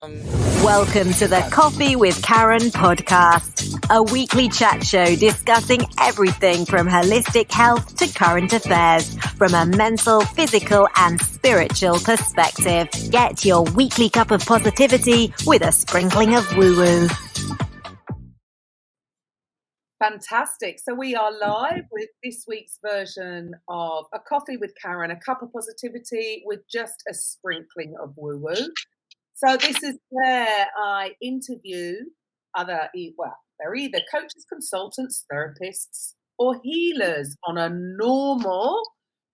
Welcome to the Coffee with Karen podcast, a weekly chat show discussing everything from holistic health to current affairs from a mental, physical, and spiritual perspective. Get your weekly cup of positivity with a sprinkling of woo-woo. Fantastic. So we are live with this week's version of A Coffee with Karen, a cup of positivity with just a sprinkling of woo-woo. So this is where I interview they're either coaches, consultants, therapists, or healers on a normal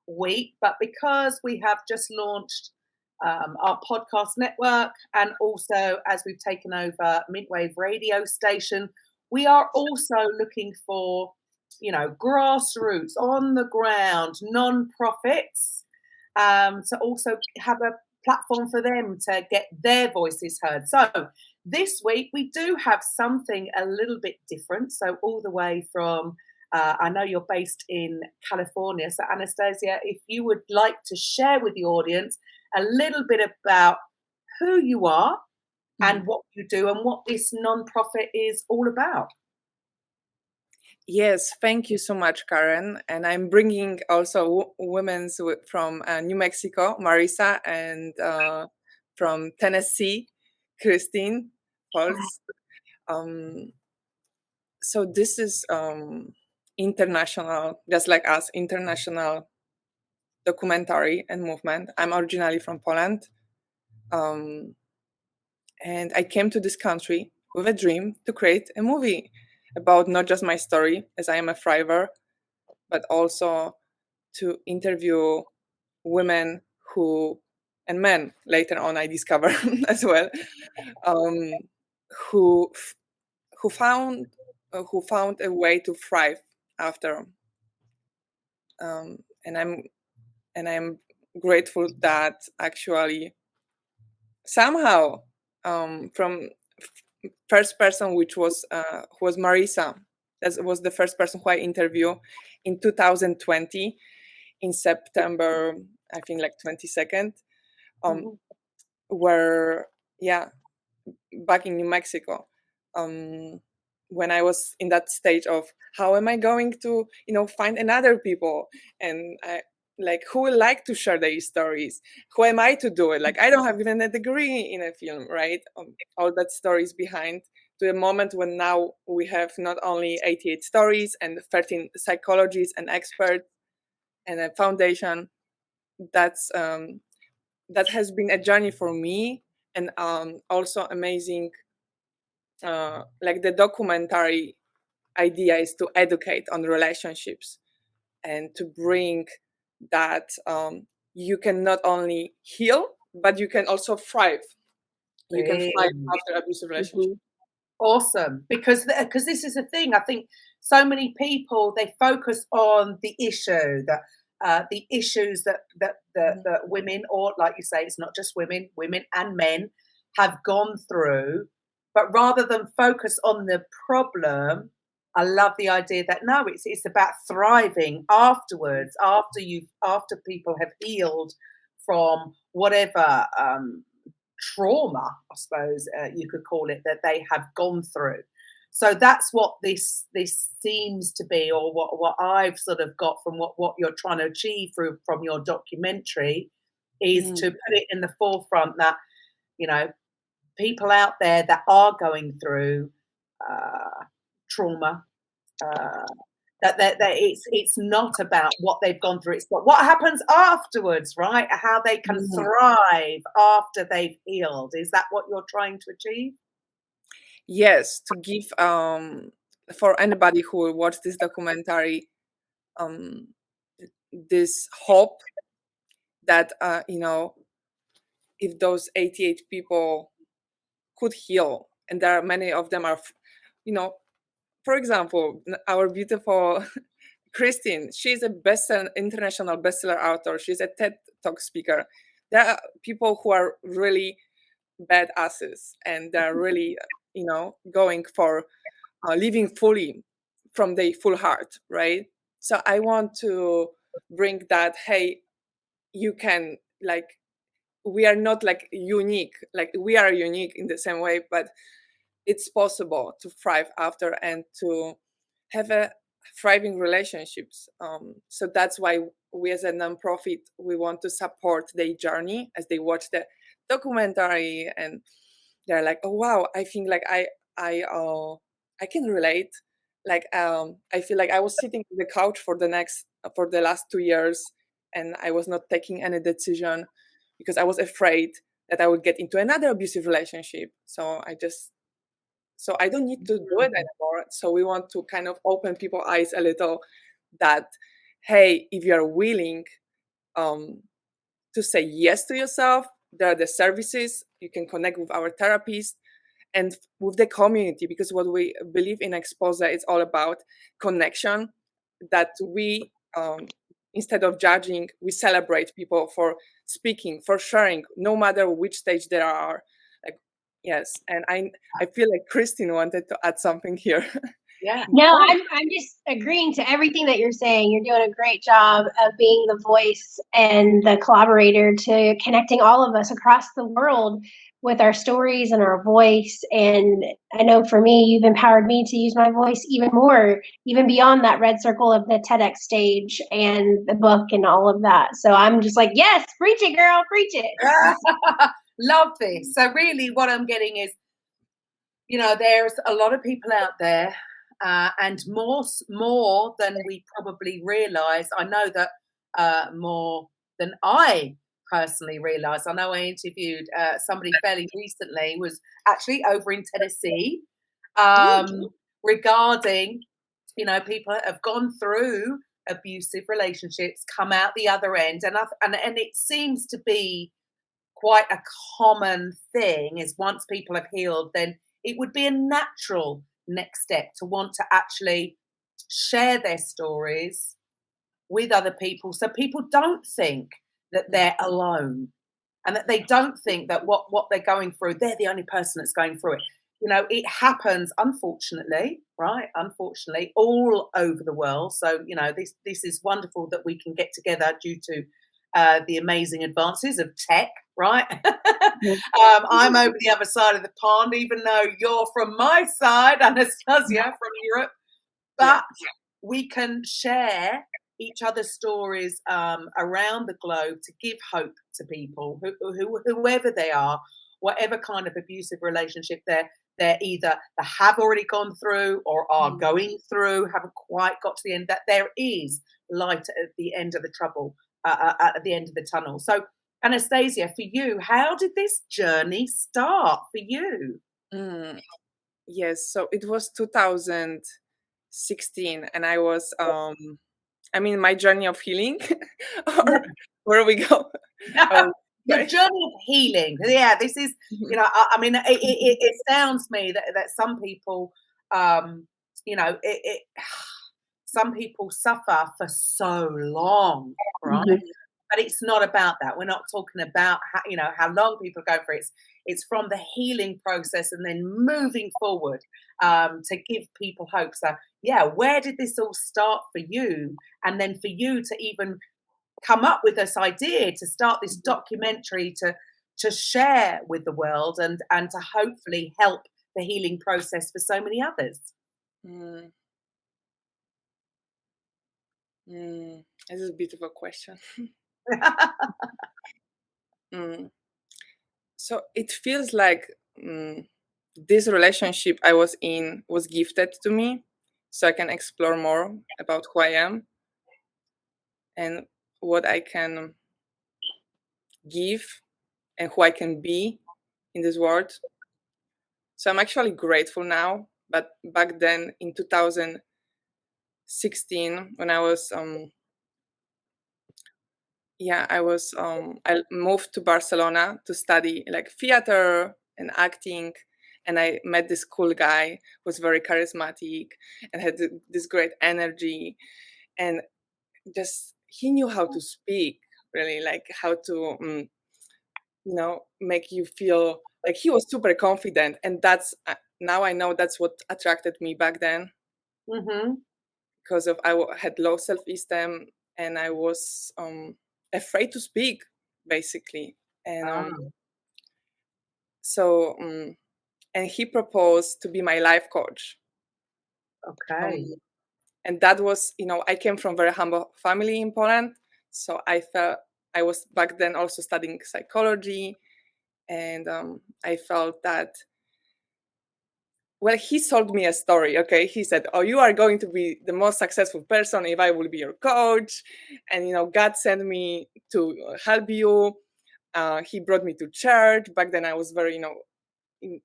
week. But because we have just launched our podcast network, and also as we've taken over Midwave radio station, we are also looking for, grassroots, on the ground, non-profits, to also have a platform for them to get their voices heard. So this week we do have something a little bit different. So all the way from, I know you're based in California. So Anastazja, if you would like to share with the audience a little bit about who you are and what you do and what this nonprofit is all about. Yes, thank you so much, Karen. And I'm bringing also women from New Mexico, Marisa, and from Tennessee, Christine Holtz. So this is international, just like us, international documentary and movement. I'm originally from Poland. And I came to this country with a dream to create a movie about not just my story, as I am a thriver, but also to interview women and men later on I discover as well, who found a way to thrive after. And I'm grateful that actually somehow from first person, which was who was Marisa. That was the first person who I interviewed in 2020 in September, I think like 22nd, where back in New Mexico, when I was in that stage of how am I going to find another people, and who will like to share their stories? Who am I to do it? Like, I don't have even a degree in a film, right? All that stories behind, to a moment when now we have not only 88 stories and 13 psychologists and experts and a foundation. That has been a journey for me, and also amazing. Like the documentary idea is to educate on relationships and to bring that you can not only heal, but you can also thrive. You can thrive after abusive relationships. Awesome, because this is the thing. I think so many people, they focus on the issue the issues that women, or like you say, it's not just women and men have gone through, but rather than focus on the problem, I love the idea that no, it's about thriving afterwards, after people have healed from whatever trauma, I suppose you could call it, that they have gone through. So that's what this seems to be, or what I've sort of got from what you're trying to achieve from your documentary, is to put it in the forefront that people out there that are going through trauma, that it's not about what they've gone through, it's what happens afterwards, right? How they can thrive after they've healed. Is that what you're trying to achieve? Yes, to give for anybody who will watch this documentary this hope that if those 88 people could heal, and there are many of them are, for example, our beautiful Christine, she's a international bestseller author. She's a TED Talk speaker. There are people who are really badasses, and they're really, going for living fully from their full heart, right? So I want to bring that, hey, you can we are not like unique, like we are unique in the same way, but it's possible to thrive after and to have a thriving relationships. So that's why we as a nonprofit, we want to support their journey as they watch the documentary and they're like, oh wow, I think like I can relate. Like I feel like I was sitting on the couch for the last 2 years and I was not taking any decision because I was afraid that I would get into another abusive relationship. So I don't need to do it anymore. So we want to kind of open people's eyes a little that, hey, if you're willing to say yes to yourself, there are the services, you can connect with our therapists and with the community, because what we believe in Exposé is all about connection, that we, instead of judging, we celebrate people for speaking, for sharing, no matter which stage they are. Like, yes, and I feel like Christine wanted to add something here. Yeah. No, I'm just agreeing to everything that you're saying. You're doing a great job of being the voice and the collaborator to connecting all of us across the world with our stories and our voice. And I know for me, you've empowered me to use my voice even more, even beyond that red circle of the TEDx stage and the book and all of that. So I'm just like, yes, preach it, girl, preach it. Love this. So really what I'm getting is, there's a lot of people out there, and more than we probably realize. I know that more than I personally realize. I know I interviewed somebody fairly recently, was actually over in Tennessee, regarding, people that have gone through abusive relationships, come out the other end, and it seems to be quite a common thing is once people have healed, then it would be a natural next step to want to actually share their stories with other people so people don't think that they're alone and that they don't think that what they're going through, they're the only person that's going through it. It happens, unfortunately, right? Unfortunately, all over the world. So, this is wonderful that we can get together due to the amazing advances of tech, right? I'm over the other side of the pond, even though you're from my side, Anastazja, from Europe. But we can share each other's stories around the globe to give hope to people, whoever they are, whatever kind of abusive relationship they're either they have already gone through or are going through, haven't quite got to the end, that there is light at the end of the trouble, at the end of the tunnel. So, Anastazja, for you, how did this journey start for you? Yes, so it was 2016, and I was, my journey of healing, or where we go. The journey of healing. Yeah, this is, it astounds me that some people, some people suffer for so long, right? But it's not about that. We're not talking about how long people go for it. It's from the healing process and then moving forward to give people hope. So, where did this all start for you? And then for you to even come up with this idea to start this documentary to share with the world and to hopefully help the healing process for so many others. This is a bit of a question. So it feels like this relationship I was in was gifted to me, so I can explore more about who I am and what I can give and who I can be in this world. So I'm actually grateful now, but back then in 2016, when I was I moved to Barcelona to study like theater and acting, and I met this cool guy who was very charismatic and had this great energy, and just he knew how to speak, really, like how to make you feel like he was super confident, and that's now I know that's what attracted me back then, because of I had low self-esteem and I was afraid to speak, basically. And Ah, so and he proposed to be my life coach. okay. And that was, I came from very humble family in Poland, so I felt I was back then also studying psychology, and I felt that, well, he sold me a story. Okay, he said, "Oh, you are going to be the most successful person if I will be your coach," and God sent me to help you. He brought me to church. Back then, I was very, in,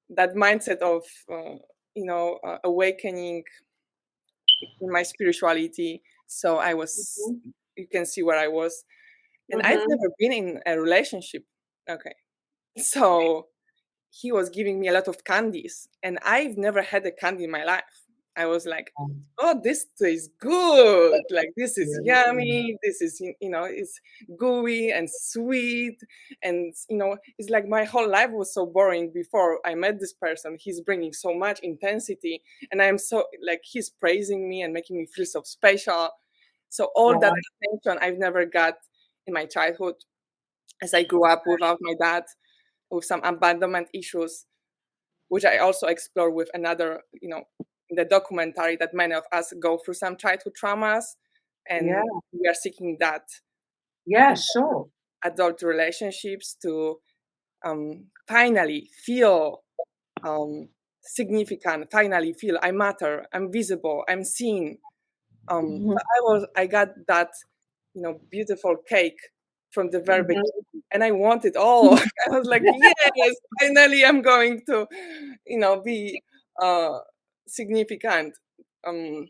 that mindset of, awakening in my spirituality. So I was, Mhm. you can see where I was, and I've Mhm. never been in a relationship. Okay, so he was giving me a lot of candies, and I've never had a candy in my life. I was like, "Oh, this tastes good! Like this is Yeah. yummy. This is, it's gooey and sweet, and it's like my whole life was so boring before I met this person. He's bringing so much intensity, and I'm so like he's praising me and making me feel so special. So all that Right. attention I've never got in my childhood, as I grew up without my dad, with some abandonment issues, which I also explore with another, in the documentary, that many of us go through some childhood traumas, Yeah. and we are seeking that Yeah, in sure. adult relationships to finally feel significant, finally feel I matter, I'm visible, I'm seen. Mhm. I got that, beautiful cake from the very Mhm. beginning, and I want it all. I was like, yes, finally, I'm going to, be uh, significant. Um,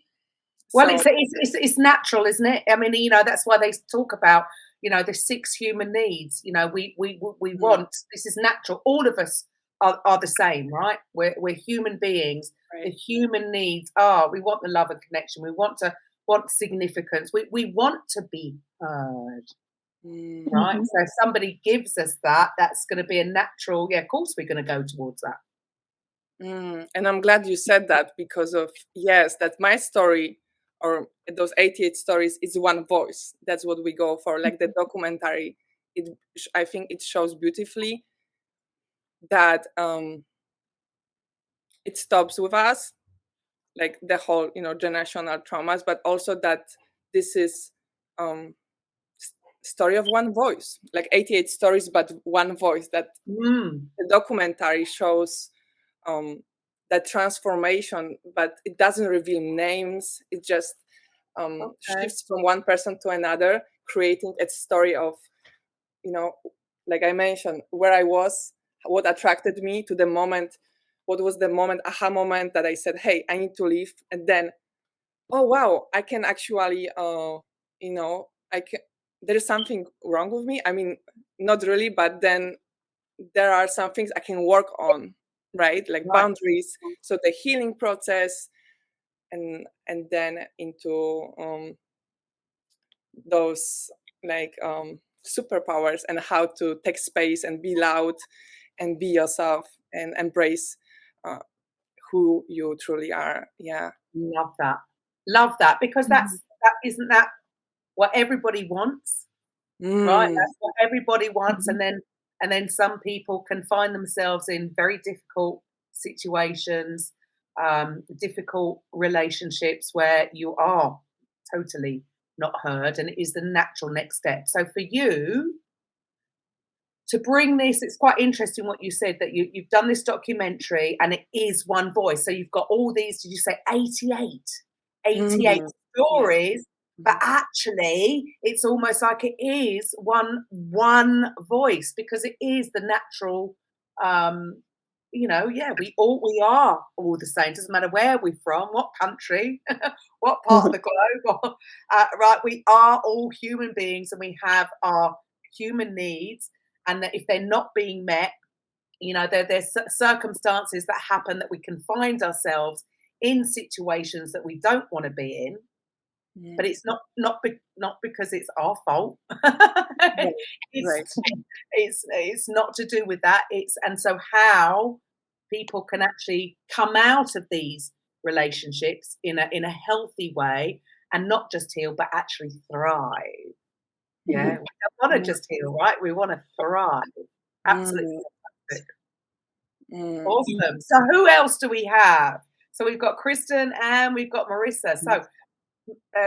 Well, so it's natural, isn't it? I mean, that's why they talk about, the 6 human needs. We mm, want, this is natural. All of us are the same, right? We're human beings. The right. human needs are, we want the love and connection. We want significance. We want to be heard, Mm, right? Mhm. So if somebody gives us that, that's going to be a natural, yeah, of course we're going to go towards that. And I'm glad you said that, because of, yes, that my story, or those 88 stories, is one voice. That's what we go for. Like the documentary, I think it shows beautifully that it stops with us, like the whole, generational traumas, but also that this is um story of one voice, like 88 stories but one voice. That Mm, the documentary shows um that transformation, but it doesn't reveal names. It just okay. shifts from one person to another, creating a story of, you know like I mentioned, where I was, what attracted me to the moment, what was the moment, aha moment, that I said, hey, I need to leave. And then, oh wow, I can actually I can, there is something wrong with me. I mean, not really, but then there are some things I can work on, right? Like Right. boundaries. So the healing process, and then into those, like superpowers, and how to take space and be loud and be yourself and embrace uh, who you truly are. Yeah. Love that. Love that, because Mhm. that isn't that what everybody wants, right? Mm, That's what everybody wants, Mhm. and then some people can find themselves in very difficult situations, difficult relationships where you are totally not heard, and it is the natural next step. So for you to bring this, it's quite interesting what you said, that you've done this documentary and it is one voice. So you've got all these, did you say 88? 88 mm, yes. stories, but Mhm. actually it's almost like it is one voice, because it is the natural, um, yeah, we are all the same. Doesn't matter where we're from, what country, what part of the globe, right? We are all human beings, and we have our human needs, and that if they're not being met, there's circumstances that happen that we can find ourselves in situations that we don't want to be in, but Mm, it's not because it's our fault. right, it's right. it's not to do with that. It's And so how people can actually come out of these relationships in a healthy way, and not just heal but actually thrive. Yeah, we don't want to just heal, right? We want to thrive. Absolutely. Awesome. So who else do we have? So we've got Kristen and we've got Marissa. So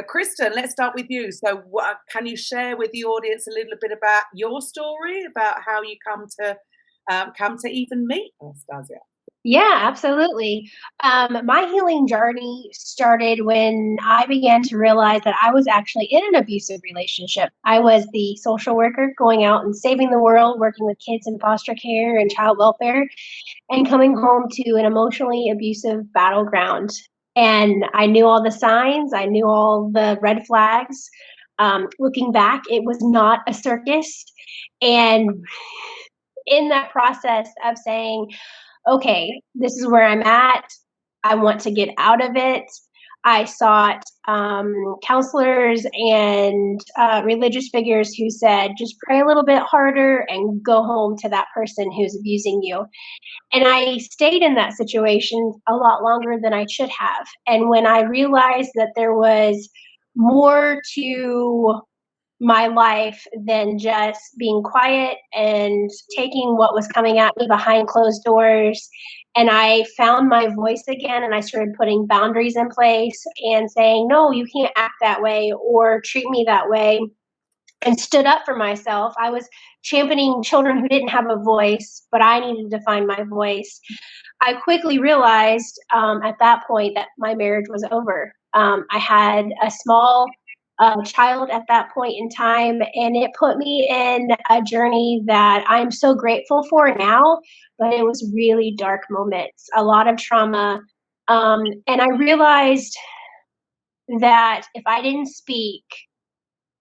Kristen, let's start with you. So can you share with the audience a little bit about your story, about how you come to even meet Anastazja? Yeah, absolutely. My healing journey started when I began to realize that I was actually in an abusive relationship. I was the social worker going out and saving the world, working with kids in foster care and child welfare, and coming home to an emotionally abusive battleground. And I knew all the signs, I knew all the red flags. Looking back, it was not a circus. And in that process of saying, okay, this is where I'm at, I want to get out of it, I sought counselors and religious figures who said, just pray a little bit harder and go home to that person who's abusing you. And I stayed in that situation a lot longer than I should have. And when I realized that there was more to my life than just being quiet and taking what was coming at me behind closed doors, and I found my voice again, and I started putting boundaries in place and saying, no, you can't act that way or treat me that way, and stood up for myself. I was championing children who didn't have a voice, but I needed to find my voice. I quickly realized at that point that my marriage was over. I had a small child at that point in time, and it put me in a journey that I'm so grateful for now, but it was really dark moments, a lot of trauma. And I realized that if I didn't speak,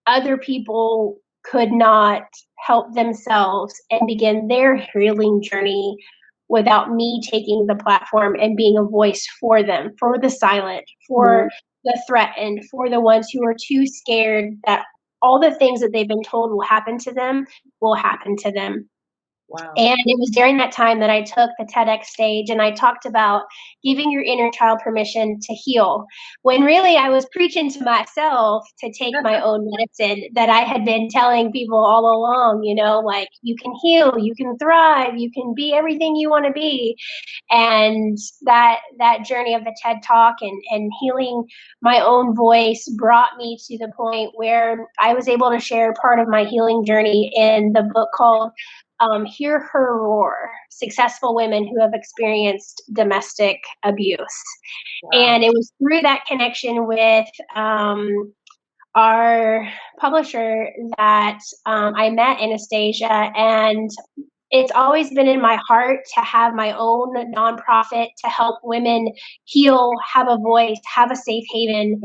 other people could not help themselves and begin their healing journey without me taking the platform and being a voice for them, for the silent, for the threatened, for the ones who are too scared that all the things that they've been told will happen to them will happen to them. Wow. And it was during that time that I took the TEDx stage and I talked about giving your inner child permission to heal, when really I was preaching to myself to take my own medicine that I had been telling people all along, like you can heal, you can thrive, you can be everything you want to be. And that journey of the TED Talk and healing my own voice brought me to the point where I was able to share part of my healing journey in the book called Hear Her Roar, Successful Women Who Have Experienced Domestic Abuse. Wow. And it was through that connection with our publisher that I met Anastazja, and it's always been in my heart to have my own nonprofit to help women heal, have a voice, have a safe haven.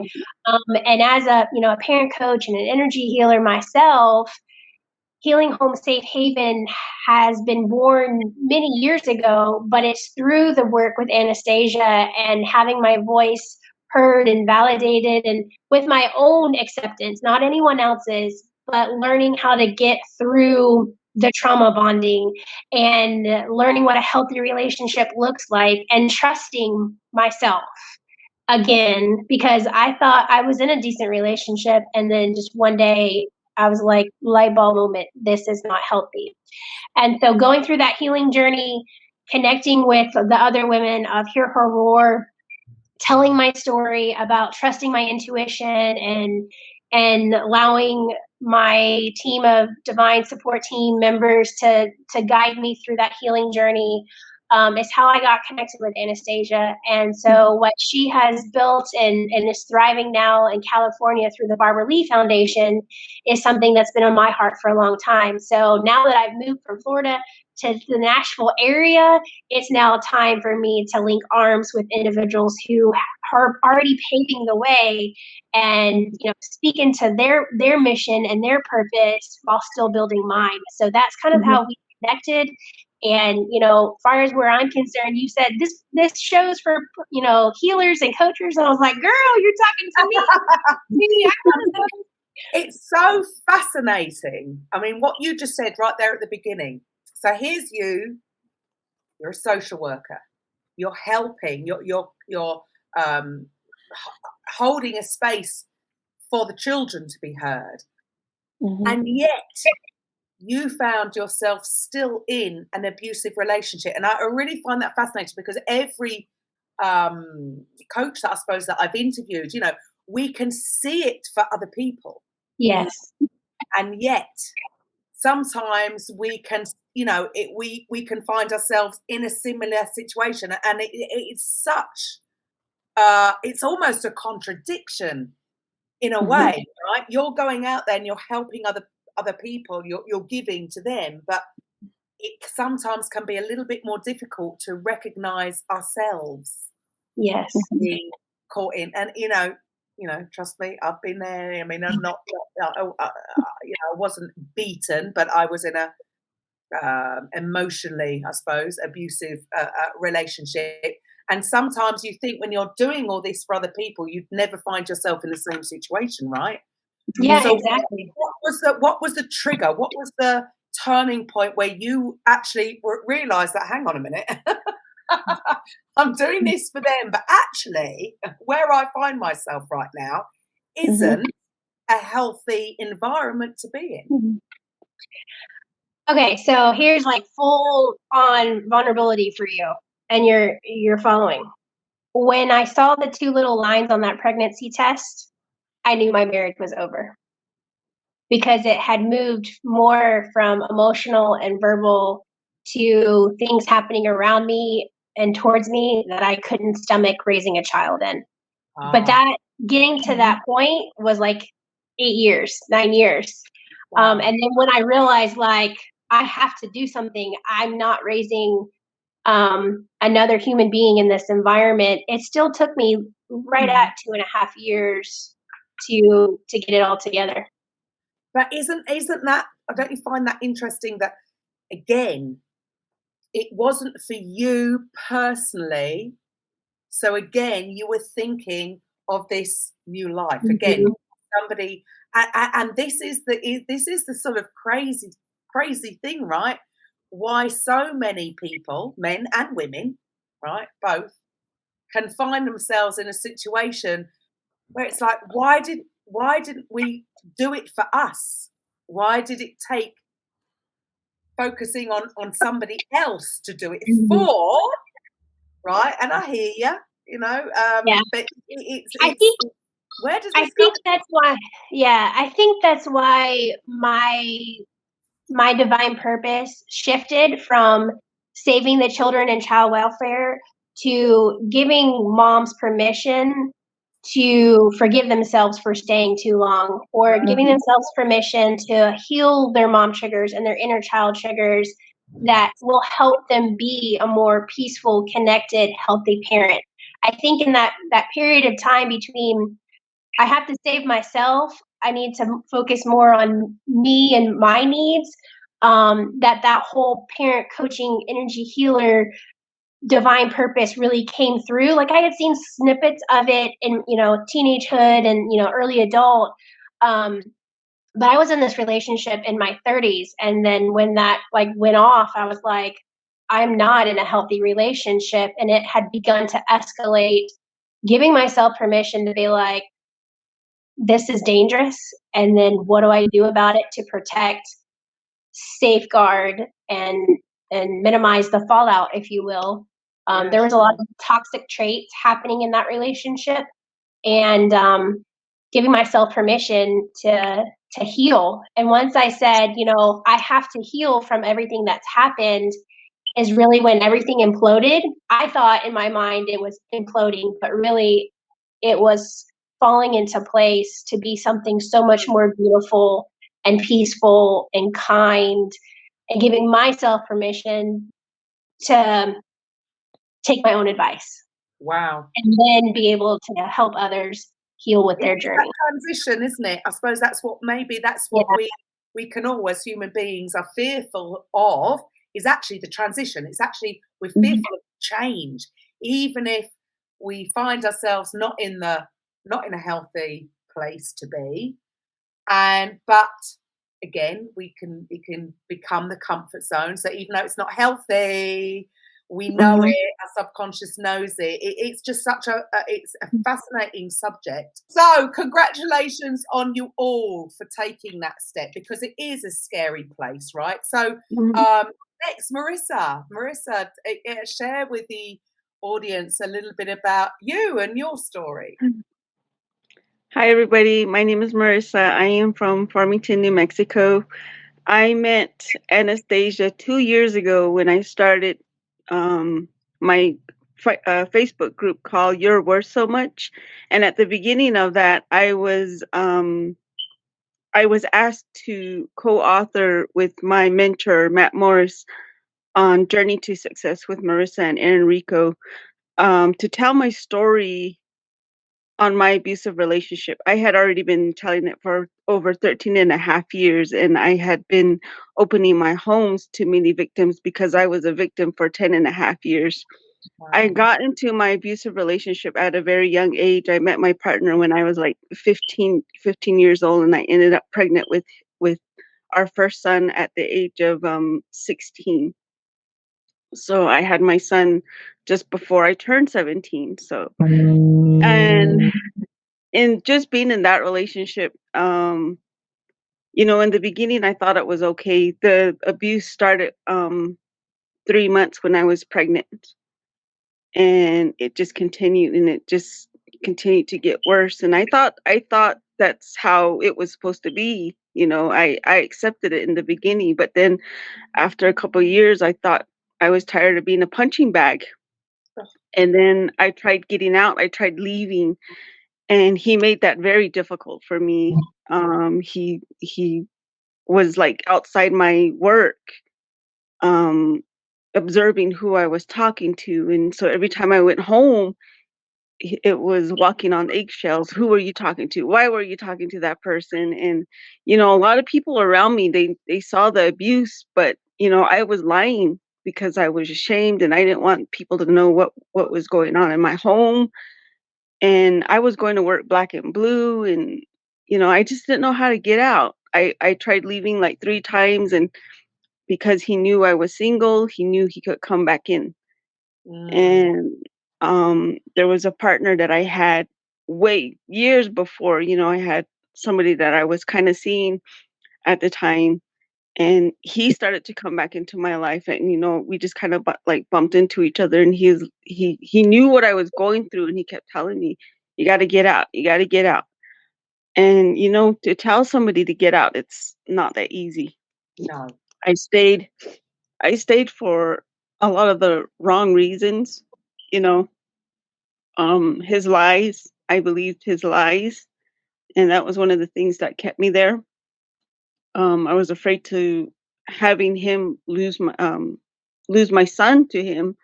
And as a parent coach and an energy healer myself, Healing Home Safe Haven has been born many years ago, but it's through the work with Anastazja and having my voice heard and validated, and with my own acceptance, not anyone else's, but learning how to get through the trauma bonding and learning what a healthy relationship looks like and trusting myself again, because I thought I was in a decent relationship, and then just one day I was like, light bulb moment, this is not healthy. And so going through that healing journey, connecting with the other women of Hear Her Roar, telling my story about trusting my intuition and allowing my team of divine support team members to guide me through that healing journey is how I got connected with Anastazja. And so what she has built and is thriving now in California through the Barbara Lee Foundation is something that's been on my heart for a long time. So now that I've moved from Florida to the Nashville area, it's now time for me to link arms with individuals who are already paving the way and speak into their mission and their purpose while still building mine. So that's kind of how we connected. And far as where I'm concerned, you said this show's for healers and coaches, and I was like, girl, you're talking to me. It's so fascinating. I mean, what you just said right there at the beginning. So here's you're a social worker. You're helping. You're holding a space for the children to be heard. And yet you found yourself still in an abusive relationship. And I really find that fascinating, because every coach that I suppose that I've interviewed, we can see it for other people. Yes. And yet sometimes we can, we can find ourselves in a similar situation. And it's such, it's almost a contradiction in a way, right? You're going out there and you're helping other people, you're giving to them, but it sometimes can be a little bit more difficult to recognize ourselves. Yes. Being caught in, and trust me, I've been there. I mean, I'm not, I wasn't beaten, but I was in a emotionally, I suppose, abusive relationship. And sometimes you think when you're doing all this for other people, you'd never find yourself in the same situation, right? Yeah, So exactly. What was the trigger? What was the turning point where you actually realised that, hang on a minute, I'm doing this for them, but actually where I find myself right now isn't a healthy environment to be in? Okay, so here's like full on vulnerability for you, and you're following. When I saw the 2 little lines on that pregnancy test, I knew my marriage was over, because it had moved more from emotional and verbal to things happening around me and towards me that I couldn't stomach raising a child in. But that getting to that point was like 8 years, 9 years. And then when I realized, like, I have to do something, I'm not raising another human being in this environment. It still took me right at 2.5 years to get it all together. But isn't that, don't you find that interesting that, again, it wasn't for you personally, so again you were thinking of this new life, again, somebody, and this is the sort of crazy thing, right? Why so many people, men and women, right, both, can find themselves in a situation where it's like, why didn't we do it for us? Why did it take focusing on somebody else to do it for? Right? And I hear you, but I think where does I this think come? that's why. Yeah, I think that's why my divine purpose shifted from saving the children and child welfare to giving moms permission to forgive themselves for staying too long, or giving themselves permission to heal their mom triggers and their inner child triggers that will help them be a more peaceful, connected, healthy parent. I think in that period of time between, I have to save myself, I need to focus more on me and my needs, that whole parent coaching energy healer divine purpose really came through. Like, I had seen snippets of it in, teenagehood and, early adult. But I was in this relationship in my 30s. And then when that went off, I was like, I'm not in a healthy relationship. And it had begun to escalate, giving myself permission to be like, this is dangerous. And then what do I do about it to protect, safeguard, and minimize the fallout, if you will. There was a lot of toxic traits happening in that relationship, and giving myself permission to heal. And once I said, I have to heal from everything that's happened, is really when everything imploded. I thought in my mind it was imploding, but really it was falling into place to be something so much more beautiful and peaceful and kind, and giving myself permission to take my own advice. Wow. And then be able to help others heal with their journey. That transition, isn't it? I suppose that's what we can all, as human beings, are fearful of, is actually the transition. It's actually, we're fearful of change, even if we find ourselves not in a healthy place to be. But again, we can become the comfort zone. So even though it's not healthy, We know it, our subconscious knows it. It's just such it's a fascinating subject. So congratulations on you all for taking that step, because it is a scary place, right? So next, Marissa, share with the audience a little bit about you and your story. Hi, everybody. My name is Marissa. I am from Farmington, New Mexico. I met Anastazja 2 years ago when I started my Facebook group called You're Worth So Much. And at the beginning of that, I was asked to co-author with my mentor, Matt Morris, on Journey to Success with Marissa and Enrico, to tell my story on my abusive relationship. I had already been telling it for over 13 and a half years, and I had been opening my homes to many victims because I was a victim for 10 and a half years. Wow. I got into my abusive relationship at a very young age. I met my partner when I was like 15 years old, and I ended up pregnant with our first son at the age of 16. So I had my son just before I turned 17. So, and just being in that relationship, in the beginning, I thought it was okay. The abuse started 3 months when I was pregnant, and it just continued, and it just continued to get worse. And I thought that's how it was supposed to be. I accepted it in the beginning, but then after a couple of years, I thought I was tired of being a punching bag. And then I tried getting out. I tried leaving, and he made that very difficult for me. He was like outside my work, um, observing who I was talking to, and so every time I went home, it was walking on eggshells. Who were you talking to? Why were you talking to that person? And a lot of people around me, they saw the abuse, but I was lying because I was ashamed, and I didn't want people to know what was going on in my home. And I was going to work black and blue, and I just didn't know how to get out. I tried leaving like 3 times, and because he knew I was single, he knew he could come back in. And there was a partner that I had way years before. I had somebody that I was kind of seeing at the time, and he started to come back into my life, and we just kind of like bumped into each other, and he knew what I was going through, and he kept telling me, you got to get out, you got to get out. And to tell somebody to get out, it's not that easy. No. I stayed for a lot of the wrong reasons. His lies, I believed his lies, and that was one of the things that kept me there. I was afraid to having him lose my son to him.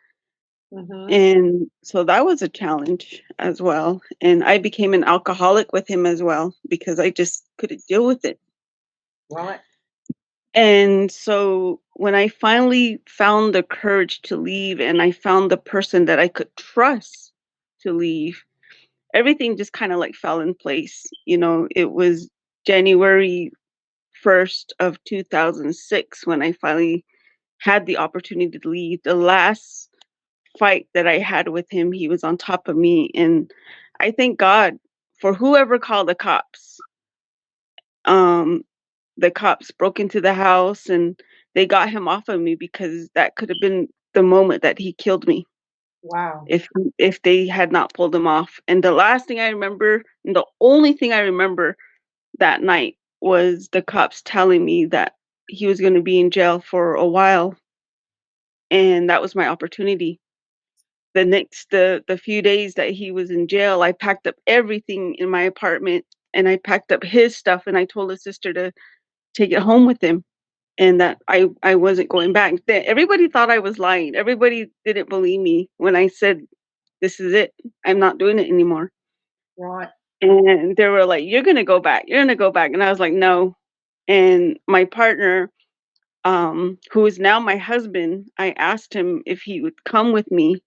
And so that was a challenge as well. And I became an alcoholic with him as well because I just couldn't deal with it. Right. And so when I finally found the courage to leave, and I found the person that I could trust to leave, everything just kind of like fell in place. It was January 1st of 2006 when I finally had the opportunity to leave. The last fight that I had with him, he was on top of me, and I thank God for whoever called the cops. The cops broke into the house, and they got him off of me, because that could have been the moment that he killed me. Wow. If they had not pulled him off. And the last thing I remember, and the only thing I remember that night, was the cops telling me that he was going to be in jail for a while, and that was my opportunity. The few days that he was in jail, I packed up everything in my apartment, and I packed up his stuff, and I told his sister to take it home with him, and that I wasn't going back. Everybody thought I was lying. Everybody didn't believe me when I said, this is it. I'm not doing it anymore. Right. And they were like, you're going to go back. You're going to go back. And I was like, no. And my partner, who is now my husband, I asked him if he would come with me.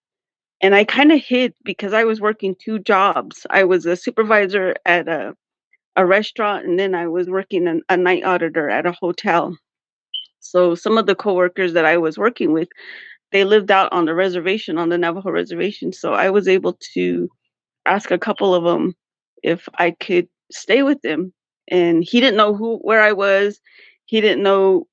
And I kind of hid because I was working 2 jobs. I was a supervisor at a restaurant, and then I was working a night auditor at a hotel. So some of the coworkers that I was working with, they lived out on the reservation, on the Navajo reservation. So I was able to ask a couple of them if I could stay with them. And he didn't know where I was. He didn't know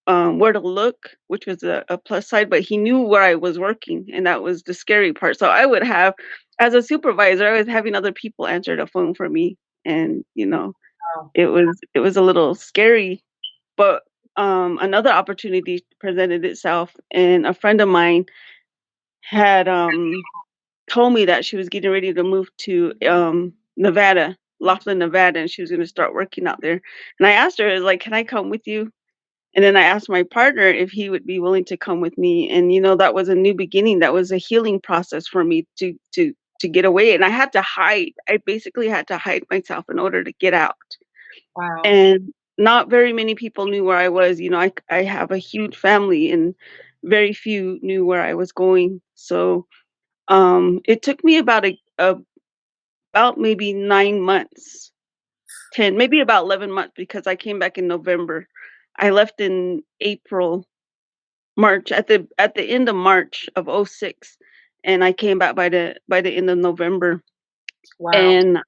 where to look, which was a plus side, but he knew where I was working, and that was the scary part. So I would have, as a supervisor, I was having other people answer the phone for me, and Wow. it was a little scary. But another opportunity presented itself, and a friend of mine had told me that she was getting ready to move to Nevada, Laughlin, Nevada, and she was going to start working out there. And I asked her, I was like, "Can I come with you?" And then I asked my partner if he would be willing to come with me. And that was a new beginning. That was a healing process for me to get away. And I had to hide. I basically had to hide myself in order to get out. Wow. And not very many people knew where I was. I have a huge family, and very few knew where I was going. So it took me about maybe 9 months, 10, maybe about 11 months, because I came back in November. I left in March, at the end of March of '06, and I came back by the end of November. Wow. And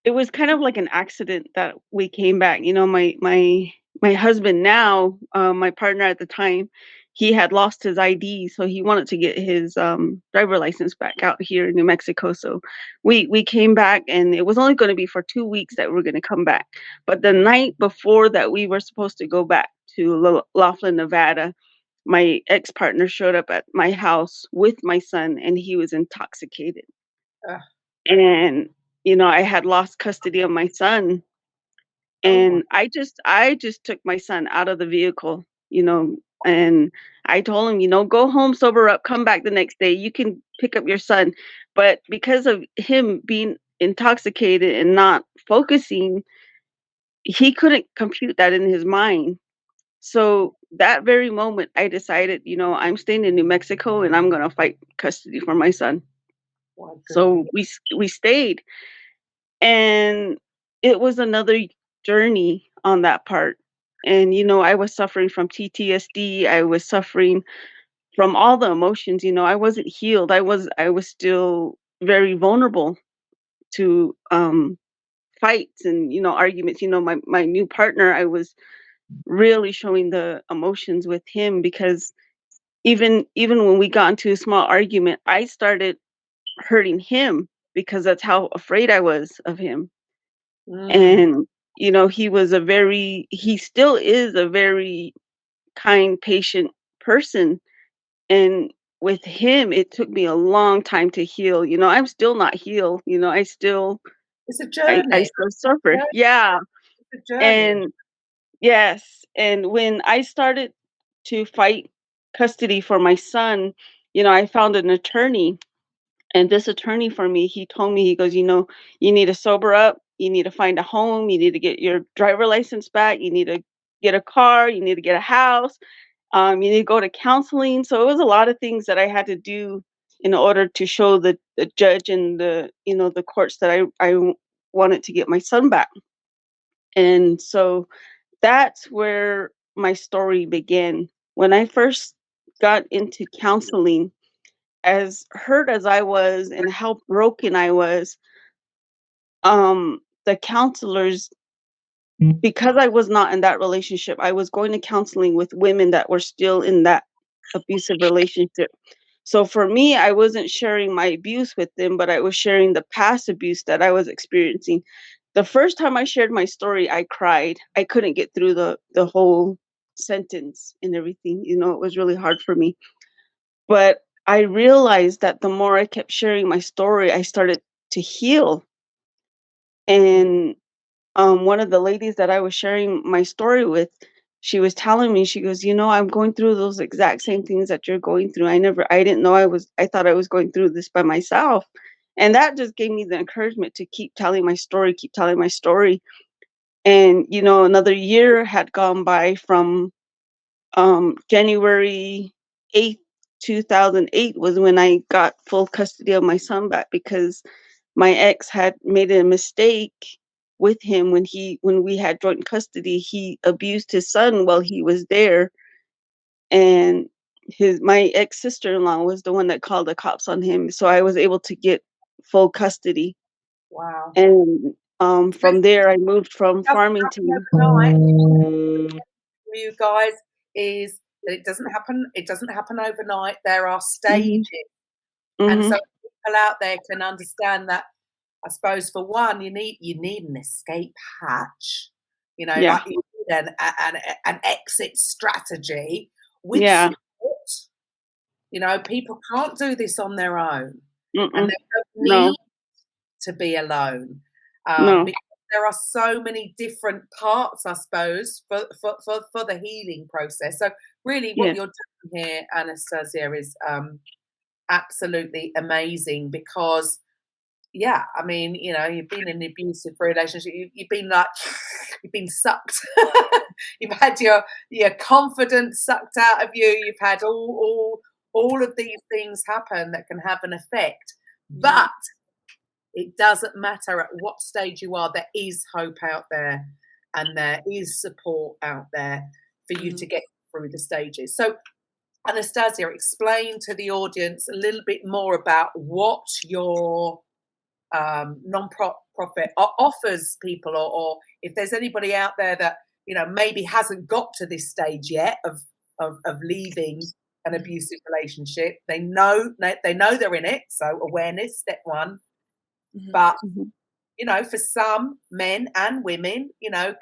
it was kind of like an accident that we came back. My husband now, my partner at the time, he had lost his ID, so he wanted to get his driver license back out here in New Mexico. So we came back, and it was only going to be for 2 weeks that we are going to come back. But the night before that we were supposed to go back to Laughlin, Nevada, my ex-partner showed up at my house with my son, and he was intoxicated. Ugh. And I had lost custody of my son, Oh, and I just took my son out of the vehicle, and I told him, go home, sober up, come back the next day. You can pick up your son. But because of him being intoxicated and not focusing, he couldn't compute that in his mind. So that very moment, I decided, I'm staying in New Mexico, and I'm going to fight custody for my son. my So goodness. we stayed, and it was another journey on that part. And I was suffering from PTSD. I was suffering from all the emotions. I wasn't healed. I was still very vulnerable to fights and arguments. My new partner, I was really showing the emotions with him, because even when we got into a small argument, I started hurting him, because that's how afraid I was of him. Mm. And he still is a very kind, patient person. And with him, it took me a long time to heal. I'm still not healed. It's a I journey. still suffer. Yeah. It's a journey. And yes. And when I started to fight custody for my son, I found an attorney. And this attorney for me, he told me, he goes, you need to sober up. You need to find a home. You need to get your driver license back. You need to get a car. You need to get a house. You need to go to counseling. So it was a lot of things that I had to do in order to show the judge and the courts that I wanted to get my son back. And so that's where my story began. When I first got into counseling, as hurt as I was and how broken I was, the counselors, because I was not in that relationship, I was going to counseling with women that were still in that abusive relationship. So for me, I wasn't sharing my abuse with them, but I was sharing the past abuse that I was experiencing. The first time I shared my story, I cried. I couldn't get through the whole sentence and everything. It was really hard for me. But I realized that the more I kept sharing my story, I started to heal. And one of the ladies that I was sharing my story with, she was telling me, she goes, I'm going through those exact same things that you're going through. I didn't know I thought I was going through this by myself. And that just gave me the encouragement to keep telling my story, keep telling my story. And, another year had gone by from January 8th, 2008 was when I got full custody of my son back, because my ex had made a mistake with him when we had joint custody. He abused his son while he was there, and my ex sister-in-law was the one that called the cops on him, so I was able to get full custody. Wow. And from there, I moved from Doesn't Farmington. happen overnight. For you guys is that it doesn't happen overnight. There are stages. And so people out there can understand that. I suppose for one, you need an escape hatch, Yeah. like you need an exit strategy with Yeah. support. People can't do this on their own, and Mm-mm. they don't No. need to be alone. No. Because there are so many different parts, I suppose, for the healing process. So really, what Yeah. you're doing here, Anastazja, is absolutely amazing because, yeah, I mean, you've been in an abusive relationship. You've been you've been sucked. You've had your confidence sucked out of you. You've had all of these things happen that can have an effect, but it doesn't matter at what stage you are. There is hope out there, and there is support out there for you to get through the stages. So, Anastazja, explain to the audience a little bit more about what your non-profit offers people, or if there's anybody out there that maybe hasn't got to this stage yet of leaving an abusive relationship. They know they're in it, so awareness, step one. But for some men and women,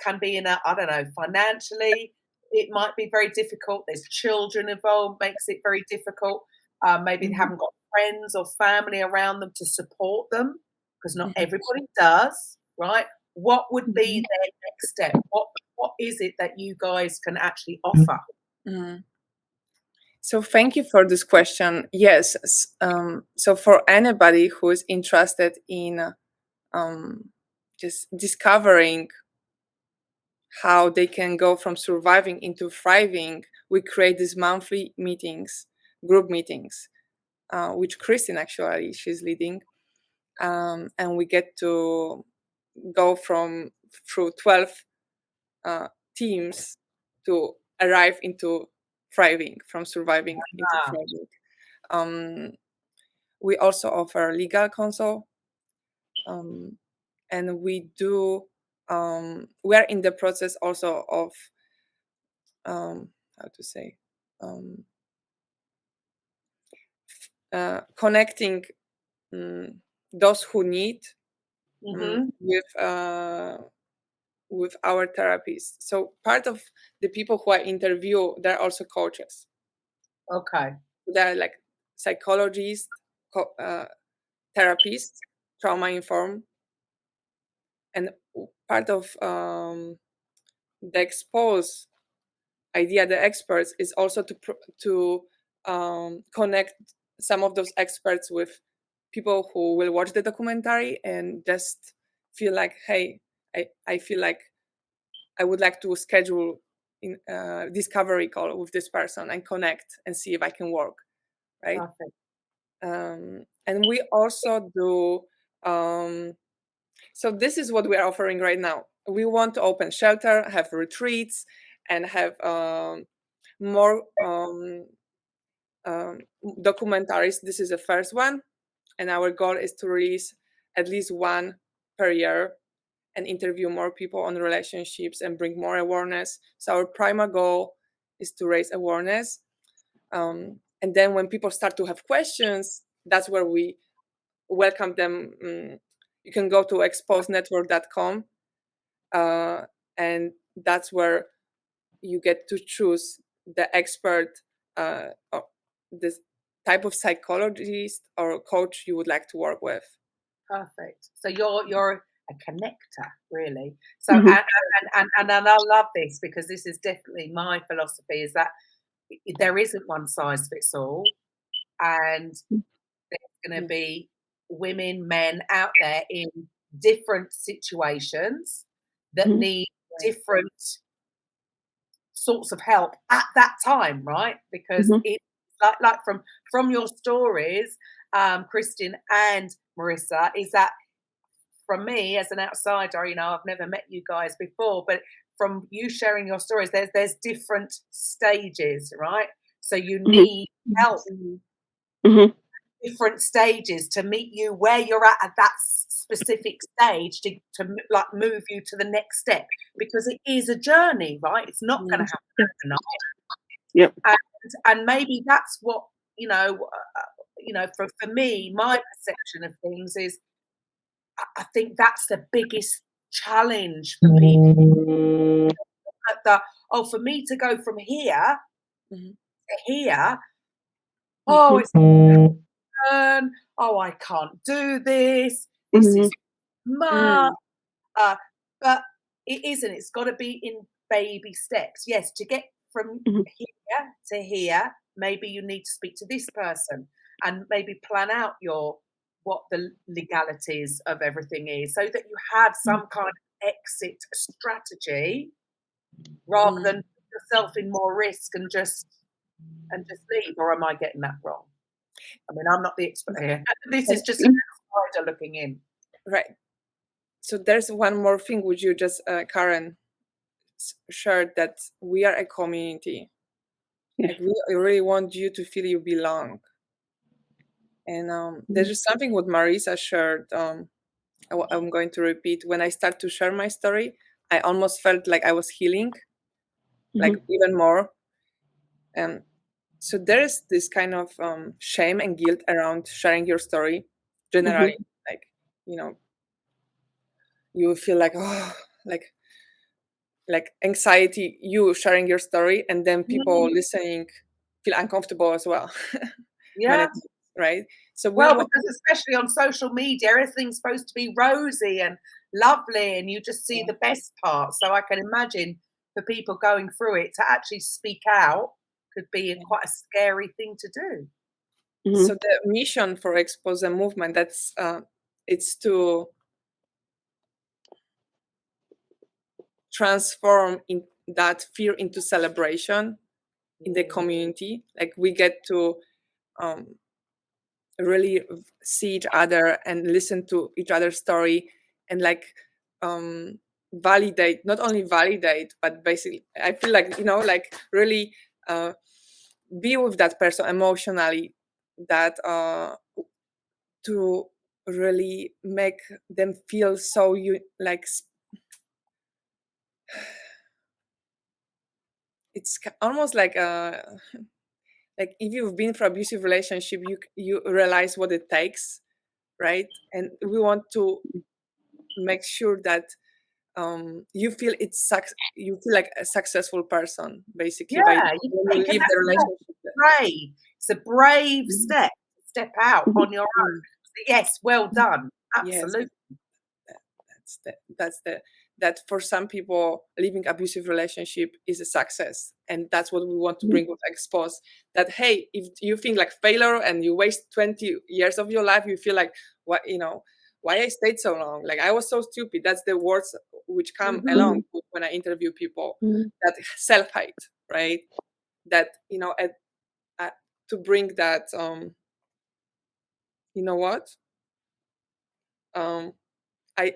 can be in I don't know, financially it might be very difficult. There's children involved, makes it very difficult. Maybe they haven't got friends or family around them to support them, because not everybody does, right? What would be their next step? What is it that you guys can actually offer? So thank you for this question. Yes. So for anybody who is interested in just discovering how they can go from surviving into thriving, we create these monthly meetings, group meetings, which Christine actually, she's leading. And we get to go through 12 teams to arrive into thriving, from surviving into thriving. We also offer legal counsel, and we do. We are in the process also of connecting those who need with our therapists. So part of the people who I interview, they're also coaches. Okay. They're like psychologists, therapists, trauma informed, and part of the expose idea, the experts, is also to connect some of those experts with people who will watch the documentary and just feel like, hey, I feel like I would like to schedule in a discovery call with this person and connect and see if I can work, right? And we also do, so this is what we are offering right now. We want to open shelter, have retreats, and have more documentaries. This is the first one, and our goal is to release at least one per year and interview more people on relationships and bring more awareness. So our primary goal is to raise awareness. And then when people start to have questions, that's where we welcome them. You can go to exposenetwork.com, and that's where you get to choose the expert, this type of psychologist or coach you would like to work with. Perfect. So you're a connector, really. So and I love this, because this is definitely my philosophy, is that there isn't one size fits all, and there's going to be women, men out there in different situations that need different sorts of help at that time, right? Because it's like from your stories, Christine and Marissa, is that from me as an outsider, I've never met you guys before, but from you sharing your stories, there's different stages, right? So you need help Mhm. different stages to meet you where you're at that specific stage to like move you to the next step, because it is a journey, right? It's not going to happen overnight. Yep. And maybe that's what for me, my perception of things is, I think that's the biggest challenge for people. For me to go from here to here, it's I can't do this. This is much. But it isn't. It's got to be in baby steps. Yes, to get from here to here, maybe you need to speak to this person and maybe plan out what the legalities of everything is, so that you have some kind of exit strategy, rather than put yourself in more risk and just leave. Or am I getting that wrong? I mean, I'm not the expert here. This is just an outsider looking in. Right. So there's one more thing which you just, Karen, shared, that we are a community. Like, we really want you to feel you belong. And there's just something what Marisa shared. I'm going to repeat. When I start to share my story, I almost felt like I was healing, like even more. And so there is this kind of shame and guilt around sharing your story generally. Like, you feel like, like anxiety, you sharing your story, and then people listening feel uncomfortable as well. Yeah. Right. So because especially on social media, everything's supposed to be rosy and lovely, and you just see the best part. So I can imagine for people going through it, to actually speak out could be quite a scary thing to do. So the mission for Exposé movement, that's it's to transform that fear into celebration in the community. Like, we get to really see each other and listen to each other's story, and like validate, not only validate, but basically, I feel like, like really be with that person emotionally, that to really make them feel so it's almost like like if you've been through abusive relationship, you realize what it takes, right? And we want to make sure that you feel you feel like a successful person, basically, by leave the relationship. Brave. It's a brave step out on your own. So yes, well done. Absolutely. Yes. That for some people, leaving abusive relationship is a success, and that's what we want to bring with Expose. That, hey, if you think like failure and you waste 20 years of your life, you feel like, what, why I stayed so long, like I was so stupid. That's the words which come along when I interview people. That self-hate, right? That to bring that you know what I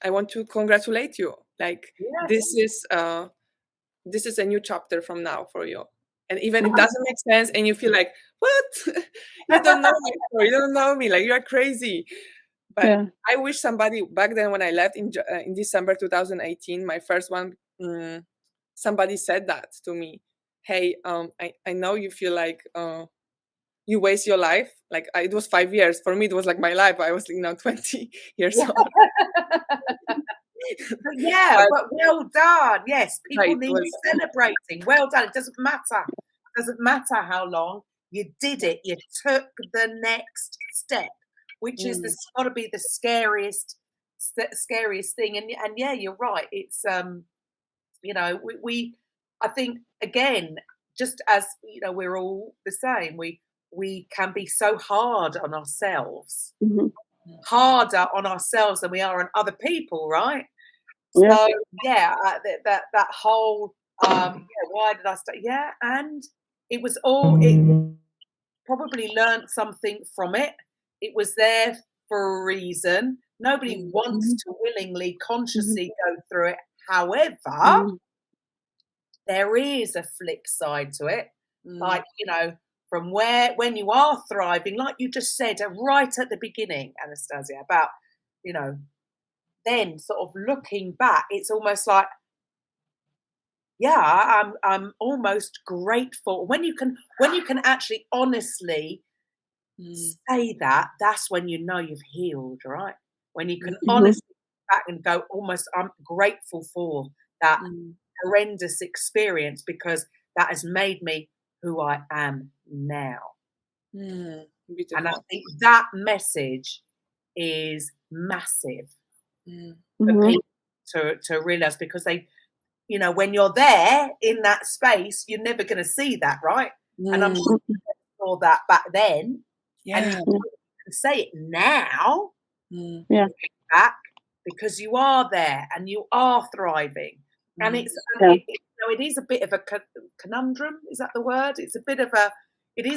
want to congratulate you. Like, this is a new chapter from now for you. And even if it doesn't make sense and you feel like, what? You don't know my story, you don't know me, like, you're crazy. But I wish somebody back then, when I left in December 2018, my first one, somebody said that to me. Hey, I know you feel like you waste your life. Like, it was 5 years. For me, it was like my life. I was 20 years old. But well done. Yes, people need celebrating. Well done. It doesn't matter. It doesn't matter how long. You did it. You took the next step, which is got to be the scariest thing. And yeah, you're right. It's we I think, again, just as we're all the same. We can be so hard on ourselves, harder on ourselves than we are on other people, right? So that whole why did I start? Yeah, and it was all, it probably learned something from it. It was there for a reason. Nobody wants to willingly, consciously go through it. However, there is a flip side to it. Like, from when you are thriving, like you just said right at the beginning, Anastazja, about, then sort of looking back, it's almost like, yeah, I'm almost grateful when you can actually honestly say that. That's when you've healed, right? When you can honestly look back and go, almost, I'm grateful for that horrendous experience because that has made me who I am now. And I think that message is massive for people to realize, because they, when you're there in that space, you're never going to see that, right? And I'm sure you saw that back then, and you can say it now, back, because you are there and you are thriving, and it is a bit of a conundrum. Is that the word? It is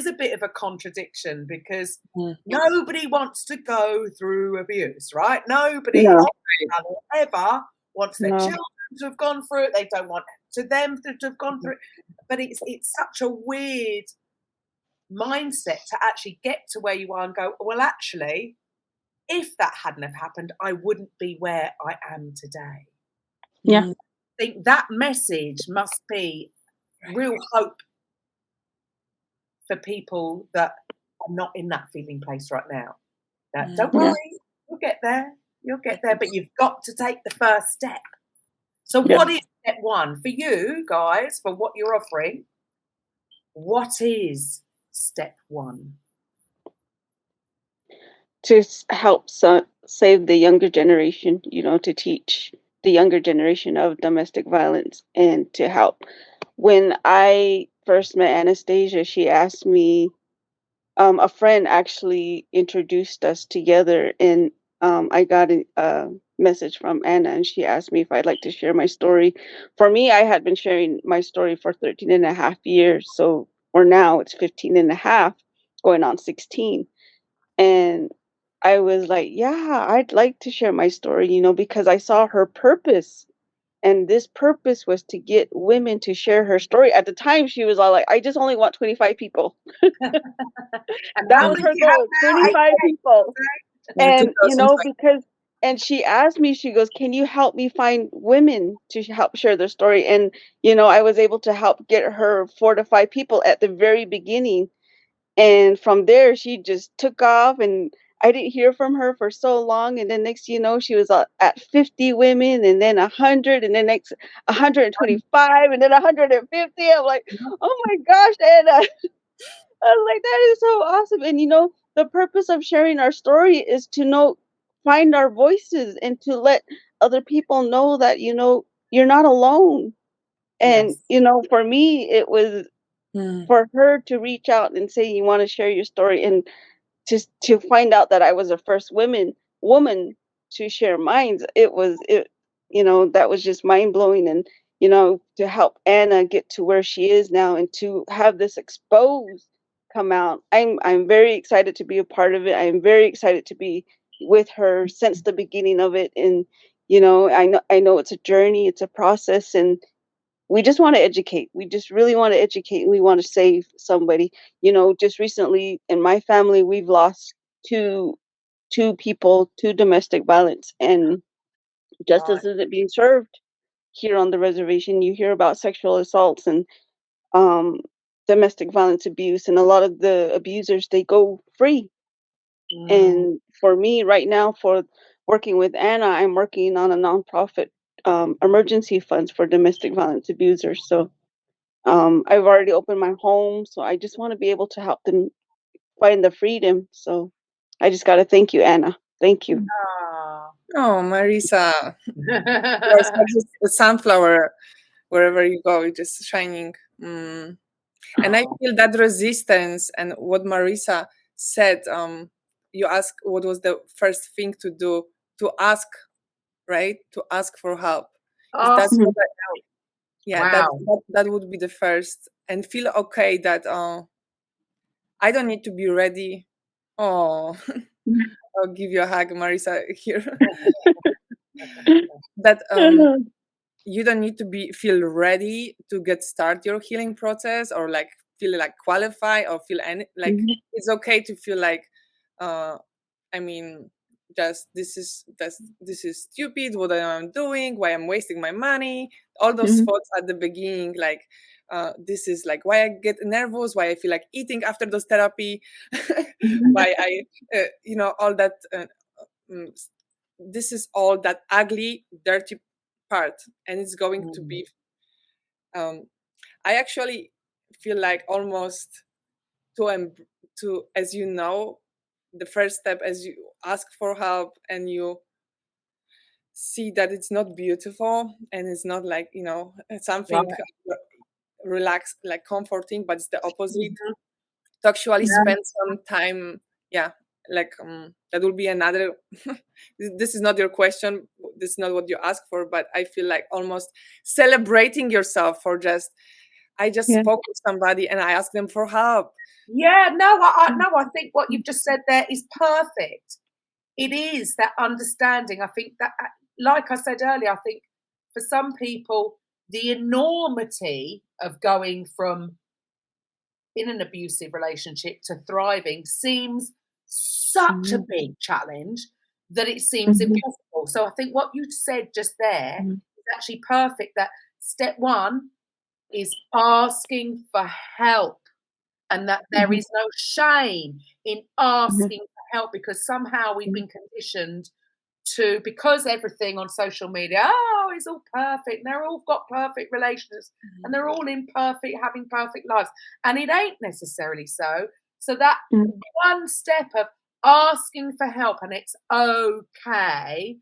a bit of a contradiction, because nobody wants to go through abuse, right? Nobody ever wants their children to have gone through it. They don't want them to have gone through it. But it's such a weird mindset to actually get to where you are and go, well, actually, if that hadn't have happened, I wouldn't be where I am today. Yeah. I think that message must be real hope for people that are not in that feeling place right now. Don't worry, you'll get there. You'll get there, but you've got to take the first step. So what is step one for you guys, for what you're offering? What is step one? To help save the younger generation, to teach the younger generation of domestic violence, and to help. When I first met Anastazja, she asked me, a friend actually introduced us together, and I got a message from Anna, and she asked me if I'd like to share my story. For me, I had been sharing my story for 13 and a half years, or now it's 15 and a half, going on 16. And I was like, yeah, I'd like to share my story, because I saw her purpose. And this purpose was to get women to share her story. At the time, she was all like, I just only want 25 people. That was her goal, 25 people. And, and she asked me, she goes, can you help me find women to help share their story? And, I was able to help get her 4 to 5 people at the very beginning. And from there, she just took off, and I didn't hear from her for so long. And then next, she was at 50 women, and then 100, and then next 125, and then 150. I'm like, oh my gosh, Anna. I was like, that is so awesome. And, the purpose of sharing our story is to find our voices, and to let other people know that, you're not alone. And, for me, it was for her to reach out and say, you want to share your story, and to find out that I was the first woman to share mine. That was just mind blowing. And, to help Anna get to where she is now, and to have this exposed come out. I'm very excited to be a part of it. I am very excited to be with her since the beginning of it. And, I know it's a journey, it's a process, and we just want to educate. We just really want to educate, and we want to save somebody. Just recently in my family, we've lost two people to domestic violence, and justice isn't being served here on the reservation. You hear about sexual assaults and domestic violence abuse, and a lot of the abusers, they go free. And for me right now, for working with Anna, I'm working on a nonprofit emergency funds for domestic violence abusers. So I've already opened my home, so I just want to be able to help them find the freedom. So I just got to thank you, Anna. Thank you. Oh, Marisa. There's like a sunflower wherever you go, it's just shining. And I feel that resistance, and what Marisa said, you ask what was the first thing to do, to ask, right? To ask for help. That's what that would be the first, and feel okay that I don't need to be ready. Oh, I'll give you a hug, Marisa, here. That you don't need to feel ready to get start your healing process, or like feel like qualified or feel any like it's okay to feel like I mean, just this is stupid. What I'm doing? Why I'm wasting my money? All those thoughts at the beginning, like this is like why I get nervous, why I feel like eating after those therapy, why I, all that. This is all that ugly, dirty part, and it's going to be. I actually feel like almost to as you know, the first step as you ask for help and you see that it's not beautiful and it's not like something relaxed, like comforting, but it's the opposite. To actually spend some time, like that will be another this is not your question, this is not what you ask for, but I feel like almost celebrating yourself for I just spoke with somebody and I asked them for help. I think what you've just said there is perfect. It is that understanding. I think that, like I said earlier, I think for some people, the enormity of going from in an abusive relationship to thriving seems such a big challenge that it seems impossible. So I think what you said just there is actually perfect, that step one is asking for help, and that there is no shame in asking for help, because somehow we've been conditioned to, because everything on social media, it's all perfect, they're all got perfect relationships and they're all having perfect lives, and it ain't necessarily so. So that one step of asking for help, and it's okay,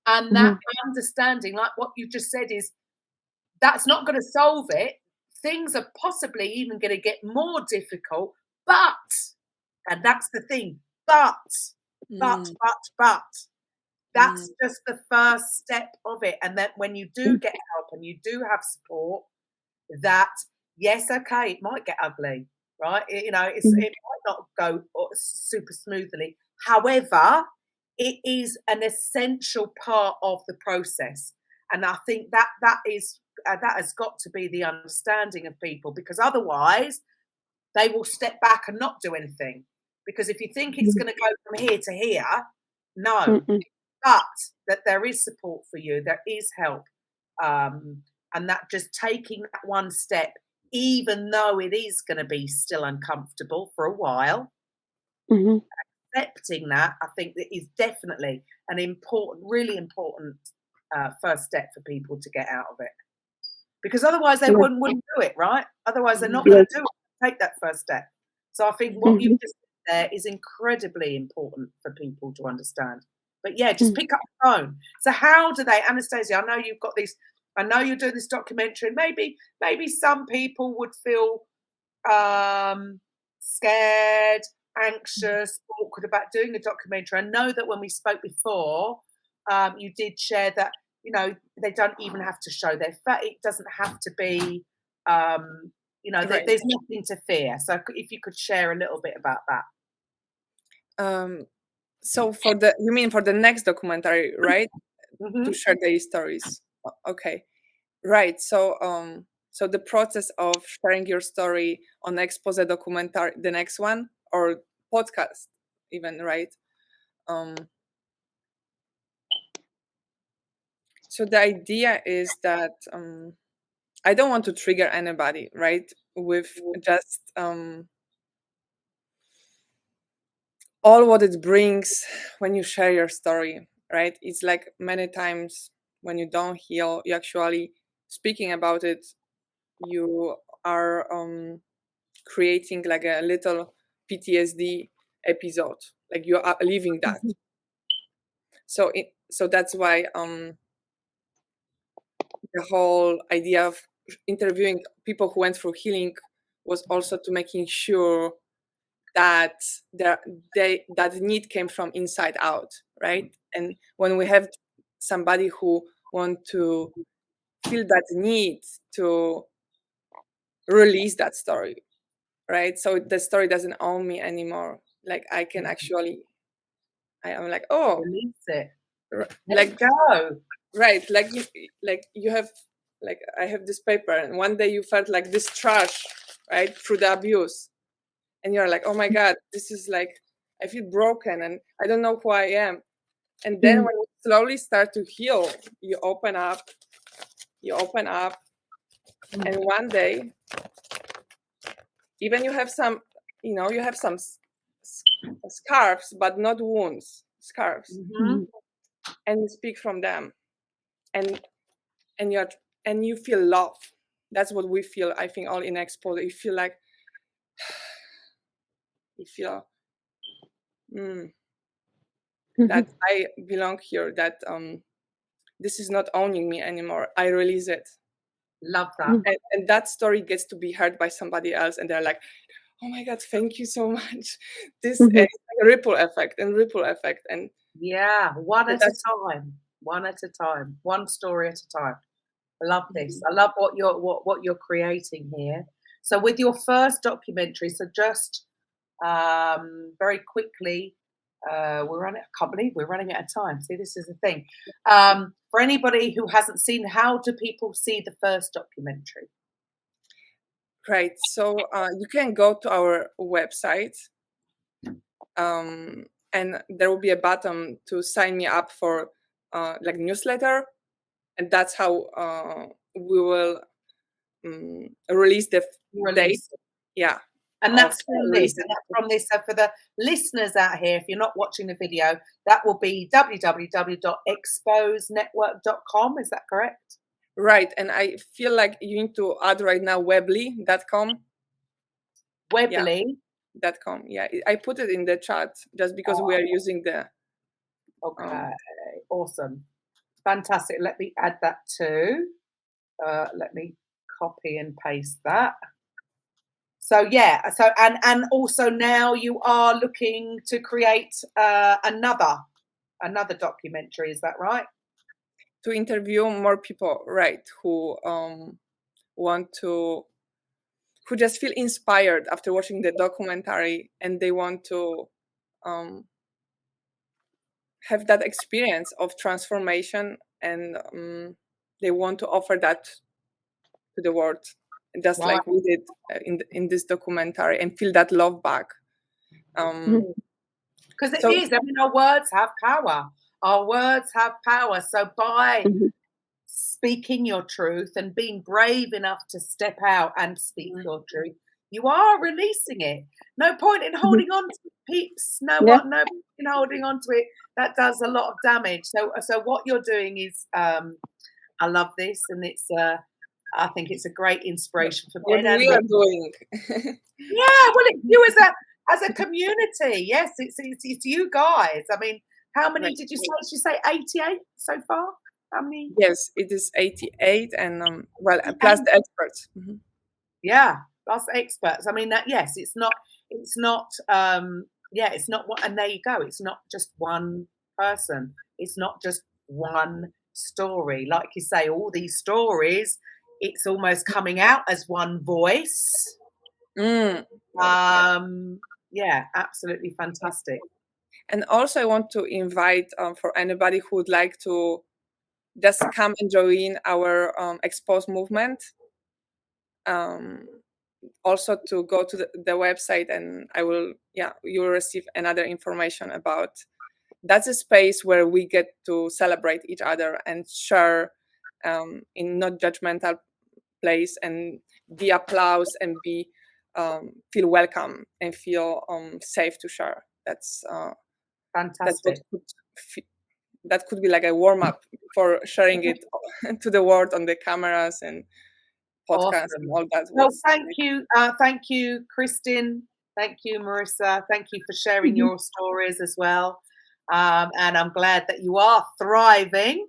and that understanding, like what you just said, is that's not going to solve it. Things are possibly even going to get more difficult, but, and that's the thing, but, that's just the first step of it. And that when you do get help and you do have support, that, yes, okay, it might get ugly, right? It might not go super smoothly. However, it is an essential part of the process. And I think that has got to be the understanding of people, because otherwise they will step back and not do anything. Because if you think it's going to go from here to here, no. But that there is support for you, there is help, and that just taking that one step, even though it is going to be still uncomfortable for a while, accepting that, I think that is definitely an important, really important first step for people to get out of it. Because otherwise they wouldn't do it, right? Otherwise they're not going to do it, take that first step. So I think what you've just said there is incredibly important for people to understand. But yeah, just pick up the phone. So how do they, Anastazja, I know you've got this, I know you're doing this documentary, and maybe some people would feel scared, anxious, awkward about doing a documentary. I know that when we spoke before, you did share that, they don't even have to show their face. It doesn't have to be, there's nothing to fear. So if you could share a little bit about that. So you mean for the next documentary, right? To share their stories. Okay. Right. So so the process of sharing your story on Exposé documentary, the next one, or podcast even, right? So the idea is that I don't want to trigger anybody, right? With just all what it brings when you share your story, right? It's like many times when you don't heal, you actually speaking about it, you are creating like a little PTSD episode, like you are living that. So that's why the whole idea of interviewing people who went through healing was also to making sure that that need came from inside out, right? And when we have somebody who want to feel that need to release that story, right? So the story doesn't own me anymore. Like I can actually, I am like, release it, like go, right? Like you have, like I have this paper, and one day you felt like this trash, right, through the abuse. And you're like, oh my God, this is like, I feel broken and I don't know who I am. And then when you slowly start to heal, you open up, and one day, even you have some scarves, but not wounds, scarves. And you speak from them, and you feel love. That's what we feel, I think, all in Exposé. You feel like, that I belong here, that this is not owning me anymore. I release it. Love that. And that story gets to be heard by somebody else, and they're like, oh my God, thank you so much. This is like a ripple effect. And yeah, one at a time, one story at a time. I love this. I love what you're creating here. So with your first documentary, so just very quickly, I can't believe we're running out of time. See, this is the thing. For anybody who hasn't seen, how do people see the first documentary? Right. So you can go to our website, and there will be a button to sign me up for like newsletter, and that's how we will release the date. Yeah. And that's from this. So for the listeners out here, if you're not watching the video, that will be www.exposenetwork.com. Is that correct? Right. And I feel like you need to add right now Weebly.com. Weebly.com. Yeah, I put it in the chat just because we are using the. Okay. Awesome. Fantastic. Let me add that too. Let me copy and paste that. So yeah, so and also now you are looking to create another documentary, is that right? To interview more people, right, who just feel inspired after watching the documentary, and they want to have that experience of transformation, and they want to offer that to the world. Just like we did in this documentary, and feel that love back. Because it is. I mean, our words have power. So by speaking your truth and being brave enough to step out and speak your truth, you are releasing it. No point in holding on to it, peeps. No point in holding on to it. That does a lot of damage. So what you're doing is, I love this, and it's. I think it's a great inspiration for men. What we are doing. Well, it's you as a community. Yes, it's you guys. I mean, how many did you say? Did you say 88 so far? How many? Yes, it is 88, and plus the experts. Yeah, plus experts. I mean, it's not one. And there you go. It's not just one person. It's not just one story. Like you say, all these stories. It's almost coming out as one voice. Yeah, absolutely fantastic. And also I want to invite for anybody who would like to just come and join our Expose movement. Also to go to the website, and you will receive another information about. That's a space where we get to celebrate each other and share in not judgmental place, and be applause, and be feel welcome, and feel safe to share. That's fantastic. That could be like a warm-up for sharing it to the world on the cameras and podcasts and all that. Well, thank you, Kristin. Thank you, Marissa. Thank you for sharing your stories as well. And I'm glad that you are thriving.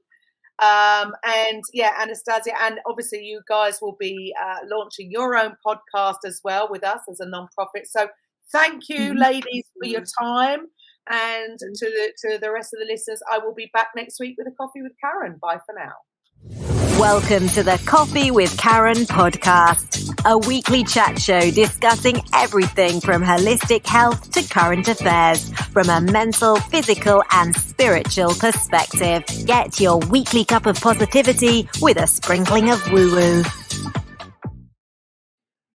And Anastazja, and obviously you guys will be launching your own podcast as well with us as a non-profit. So thank you, ladies, for your time, and to the rest of the listeners. I will be back next week with a coffee with Karen. Bye for now. Welcome to the Coffee with Karen podcast, a weekly chat show discussing everything from holistic health to current affairs from a mental, physical, and spiritual perspective. Get your weekly cup of positivity with a sprinkling of woo-woo.